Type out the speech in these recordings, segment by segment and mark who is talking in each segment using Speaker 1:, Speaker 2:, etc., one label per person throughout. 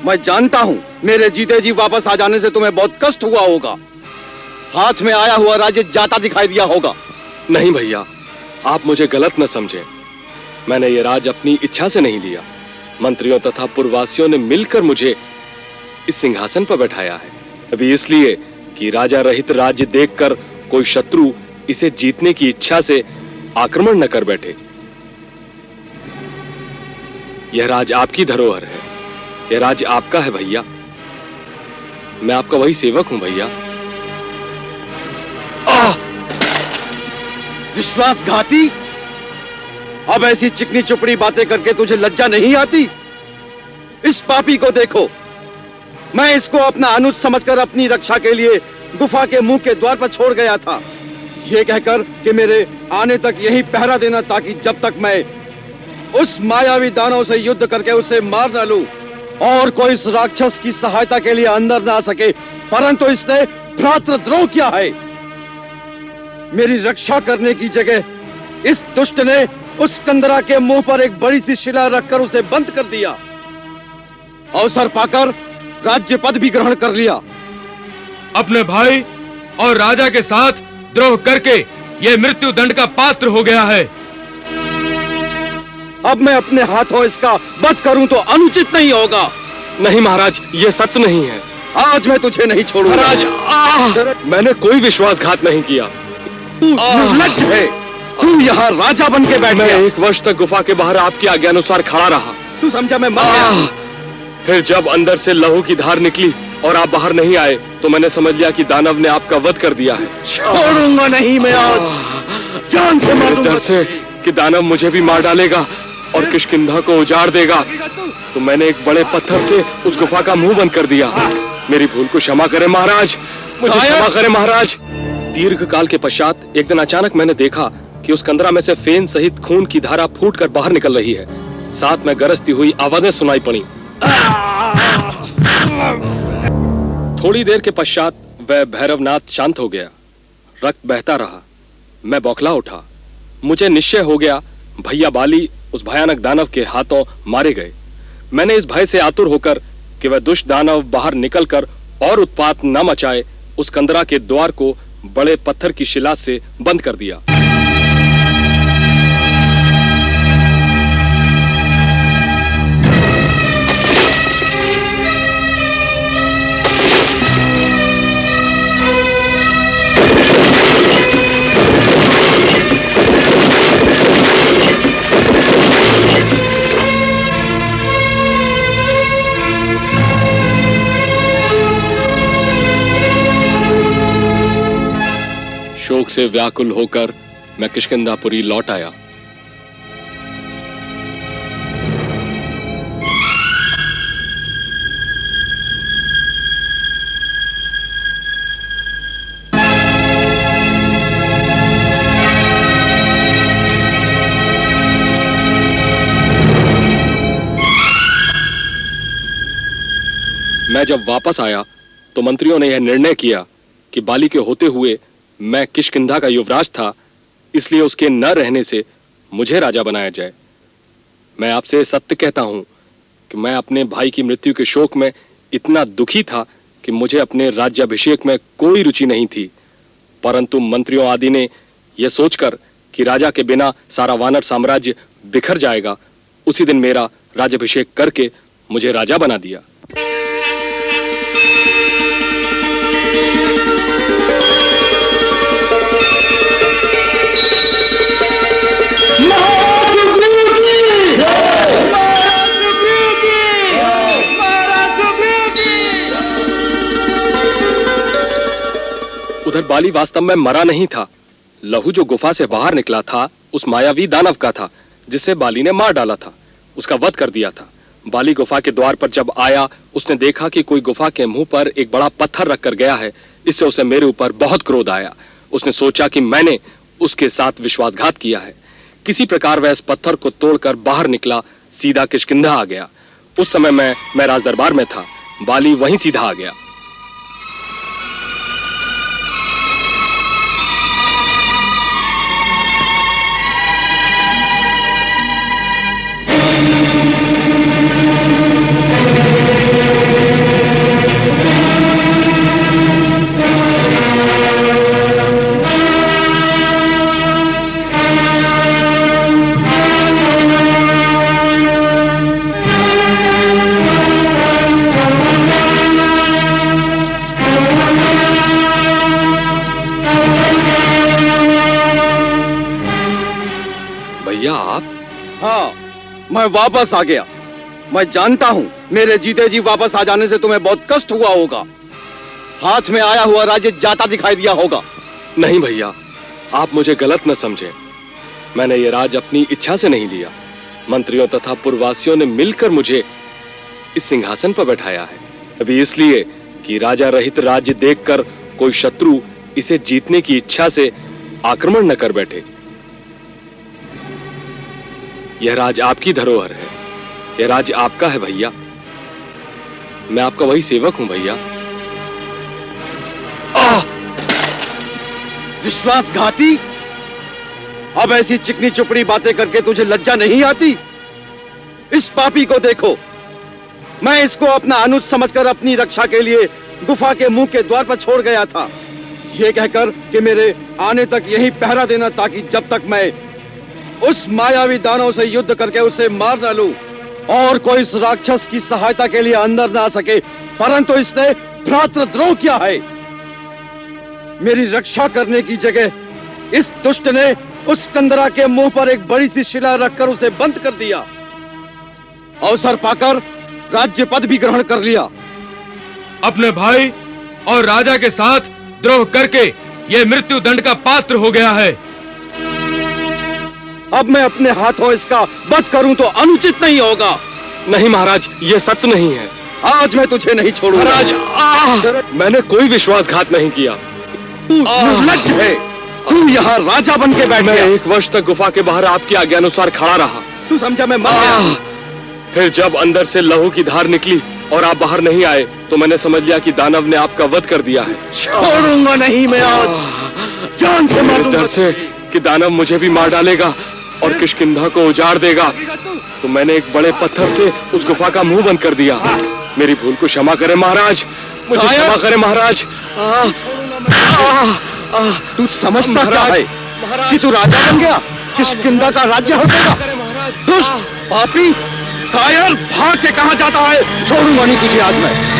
Speaker 1: मैं जानता हूं मेरे जीते जी वापस आ जाने से तुम्हें बहुत कष्ट हुआ होगा। हाथ में आया हुआ राज्य जाता दिखाई दिया होगा।
Speaker 2: नहीं भैया, आप मुझे गलत न समझें। मैंने ये राज अपनी इच्छा से नहीं लिया। मंत्रियों तथा पूर्ववासियों ने मिलकर मुझे इस सिंहासन पर बैठाया है। अभी इसलिए कि राजा रहित राज्य देखकर कोई शत्रु इसे जीतने की इच्छा से आक्रमण न कर बैठे। यह राज आपकी धरोहर है, यह राज आपका है भैया। मैं आपका वही सेवक हूं भैया।
Speaker 1: विश्वासघाती! अब ऐसी चिकनी चुपड़ी बातें करके तुझे लज्जा नहीं आती? इस पापी को देखो, मैं इसको अपना अनुज समझकर अपनी रक्षा के लिए गुफा के मुंह के द्वार पर छोड़ गया था, ये कहकर कि मेरे आने तक यहीं पहरा देना, ताकि जब तक मैं उस मायावी दानव से युद्ध करके उसे मार न लूं और कोई इस राक्षस की सहायता के लिए अंदर ना सके। परंतु इसने भ्रातृद्रोह किया है। मेरी रक्षा करने की जगह इस दुष्ट ने उस कंदरा के मुंह पर एक बड़ी सी शिला रखकर उसे बंद कर दिया। अवसर पाकर राज्य पद भी ग्रहण कर लिया।
Speaker 3: अपने भाई और राजा के साथ द्रोह करके ये मृत्यु दंड का पात्र हो गया है।
Speaker 1: अब मैं अपने हाथों इसका वध करूं तो अनुचित नहीं होगा।
Speaker 2: नहीं महाराज, ये सत्य नहीं है।
Speaker 1: आज मैं तुझे नहीं छोड़ूंगा।
Speaker 2: महाराज, मैंने कोई विश्वासघात नहीं किया।
Speaker 1: तू निर्लज्ज है। तू यहाँ राजा बन के बैठ गया।
Speaker 2: मैं 1 वर्ष तक गुफा के बाहर आपकी आज्ञानुसार खड़ा रहा।
Speaker 1: तू समझा मैं मर गया।
Speaker 2: फिर जब अंदर से लहू की धार निकली और आप बाहर नहीं आए तो मैंने समझ लिया कि दानव ने आपका वध कर दिया है।
Speaker 1: छोड़ूंगा नहीं मैं आज, जान से मार
Speaker 2: दूंगा। इस डर से कि दानव मुझे भी मार डालेगा और किष्किंधा को उजाड़ देगा, तो मैंने एक बड़े पत्थर से उस गुफा का मुंह बंद कर दिया। मेरी भूल को क्षमा करें महाराज, मुझे क्षमा करें महाराज। दीर्घ काल के पश्चात एक दिन अचानक मैंने देखा कि उस कंदरा में से फेन सहित खून की धारा फूटकर बाहर निकल रही है। साथ में गरजती हुई आवाजें सुनाई पड़ी। थोड़ी देर के पश्चात वह भैरवनाथ शांत हो गया। रक्त बहता रहा। मैं बौखला उठा। मुझे निश्चय हो गया भैया बाली उस भयानक दानव के हाथों मारे गए। मैंने इस भय से आतुर होकर कि वह दुष्ट दानव बाहर निकलकर और उत्पात न मचाए, उस कंदरा के द्वार को बड़े पत्थर की शिला से बंद कर दिया। शोक से व्याकुल होकर मैं किष्किंधापुरी लौट आया। मैं जब वापस आया तो मंत्रियों ने यह निर्णय किया कि बाली के होते हुए मैं किष्किंधा का युवराज था, इसलिए उसके न रहने से मुझे राजा बनाया जाए। मैं आपसे सत्य कहता हूं कि मैं अपने भाई की मृत्यु के शोक में इतना दुखी था कि मुझे अपने राज्याभिषेक में कोई रुचि नहीं थी। परंतु मंत्रियों आदि ने यह सोचकर कि राजा के बिना सारा वानर साम्राज्य बिखर जाएगा, उसी दिन मेरा राज्याभिषेक करके मुझे राजा बना दिया। उधर बाली वास्तव में मरा नहीं था। लहू जो गुफा से बाहर निकला था उस मायावी दानव का था जिसे बाली ने मार डाला था, उसका वध कर दिया था। बाली गुफा के द्वार पर जब आया, उसने देखा कि कोई गुफा के मुंह पर एक बड़ा पत्थर रखकर गया है। इससे उसे मेरे ऊपर बहुत क्रोध आया। उसने सोचा कि मैंने उसके साथ विश्वासघात किया है। किसी प्रकार वह इस पत्थर को तोड़कर बाहर निकला, सीधा किष्किंधा आ गया। उस समय मैं राजदरबार में था। बाली वहीं सीधा आ गया।
Speaker 1: मैं वापस आ गया। मैं जानता हूं मेरे जीते जी वापस आ जाने से तुम्हें बहुत कष्ट हुआ होगा। हाथ में आया हुआ राज्य जाता दिखाई दिया होगा।
Speaker 2: नहीं भैया, आप मुझे गलत न समझें। मैंने ये राज अपनी इच्छा से नहीं लिया। मंत्रियों तथा पुरवासियों ने मिलकर मुझे इस सिंहासन पर बैठाया है। अभी इसलिए कि राजा रहित राज्य देखकर कोई शत्रु इसे जीतने की इच्छा से आक्रमण न कर बैठे। यह राज आपकी धरोहर है। यह राज आपका है भैया। मैं आपका वही सेवक हूं भैया।
Speaker 1: विश्वासघाती! अब ऐसी चिकनी चुपड़ी बातें करके तुझे लज्जा नहीं आती? इस पापी को देखो। मैं इसको अपना अनुज समझकर अपनी रक्षा के लिए गुफा के मुंह के द्वार पर छोड़ गया था, यह कहकर कि मेरे आने तक यहीं पहरा देना, ताकि जब तक मैं उस मायावी दानव से युद्ध करके उसे मार न लूं और कोई इस राक्षस की सहायता के लिए अंदर ना आ सके। परंतु इसने भ्रातृद्रोह किया है। मेरी रक्षा करने की जगह इस दुष्ट ने उस कंदरा के मुंह पर एक बड़ी सी शिला रखकर उसे बंद कर दिया। अवसर पाकर राज्य पद भी ग्रहण कर लिया।
Speaker 3: अपने भाई और राजा के साथ द्रोह करके यह मृत्यु दंड का पात्र हो गया है।
Speaker 1: अब मैं अपने हाथों इसका वध करूं तो अनुचित नहीं होगा।
Speaker 2: नहीं महाराज, यह सत्य नहीं है।
Speaker 1: आज मैं तुझे नहीं छोड़ूंगा।
Speaker 2: महाराज, मैंने कोई विश्वासघात नहीं किया।
Speaker 1: तू निर्लज्ज है। तू यहाँ राजा बन के बैठ
Speaker 2: मैं
Speaker 1: गया।
Speaker 2: 1 वर्ष तक गुफा के बाहर आपकी आज्ञानुसार खड़ा रहा।
Speaker 1: तू समझा मैं मर गया।
Speaker 2: फिर जब अंदर से लहू की धार निकली और आप बाहर नहीं आए तो मैंने समझ लिया कि दानव ने आपका वध कर दिया है।
Speaker 1: छोड़ूंगा नहीं मैं आज, जान से मार
Speaker 2: इस डर से कि दानव मुझे भी मार डालेगा और किष्किंधा को उजाड़ देगा, तो मैंने एक बड़े पत्थर से उस गुफा का मुंह बंद कर दिया। मेरी भूल को क्षमा करें महाराज, मुझे क्षमा करें महाराज।
Speaker 1: तू समझता क्या है कि तू राजा बन गया? किष्किंधा का राज्य हो गया। दुष्ट, पापी, कायर, भाग के कहां जाता है? छोड़ूंगा नहीं तुझे आज मैं।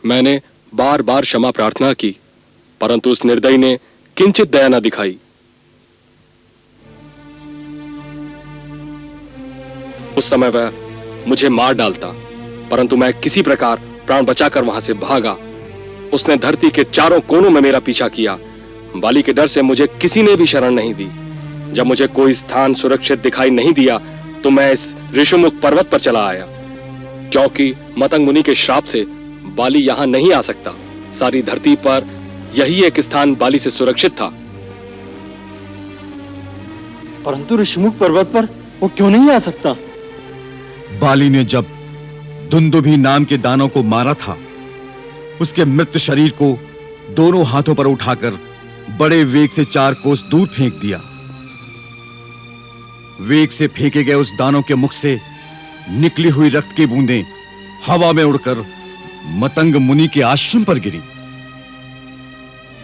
Speaker 2: मैंने बार बार क्षमा प्रार्थना की, परंतु उस निर्दयी ने किंचित दया न दिखाई। उस समय वह मुझे मार डालता, परंतु मैं किसी प्रकार प्राण बचाकर वहां से भागा। उसने धरती के चारों कोनों में मेरा पीछा किया। बाली के डर से मुझे किसी ने भी शरण नहीं दी। जब मुझे कोई स्थान सुरक्षित दिखाई नहीं दिया तो मैं इस ऋषिमुख पर्वत पर चला आया, क्योंकि मतंग मुनि के श्राप से बाली यहां नहीं आ सकता। सारी धरती पर यही एक स्थान बाली से सुरक्षित था।
Speaker 4: परंतु ऋषिमुख पर्वत पर वो क्यों नहीं आ सकता?
Speaker 5: बाली ने जब दुंदुभी नाम के दानव को मारा था, उसके मृत शरीर को दोनों हाथों पर उठाकर बड़े वेग से 4 कोस दूर फेंक दिया। वेग से फेंके गए उस दानव के मुख से निकली हुई रक्त की बूंदें हवा में उड़कर मतंग मुनि के आश्रम पर गिरी।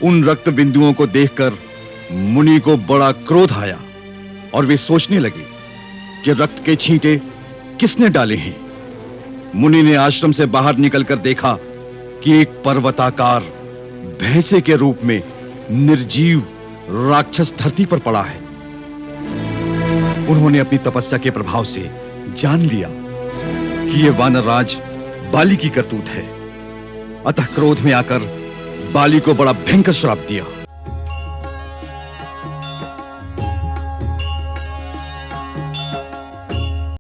Speaker 5: उन रक्त बिंदुओं को देखकर मुनि को बड़ा क्रोध आया और वे सोचने लगे कि रक्त के छींटे किसने डाले हैं। मुनि ने आश्रम से बाहर निकलकर देखा कि एक पर्वताकार भैंसे के रूप में निर्जीव राक्षस धरती पर पड़ा है। उन्होंने अपनी तपस्या के प्रभाव से जान लिया कि यह वानरराज बाली की करतूत है। अतः क्रोध में आकर बाली को बड़ा भयंकर श्राप दिया।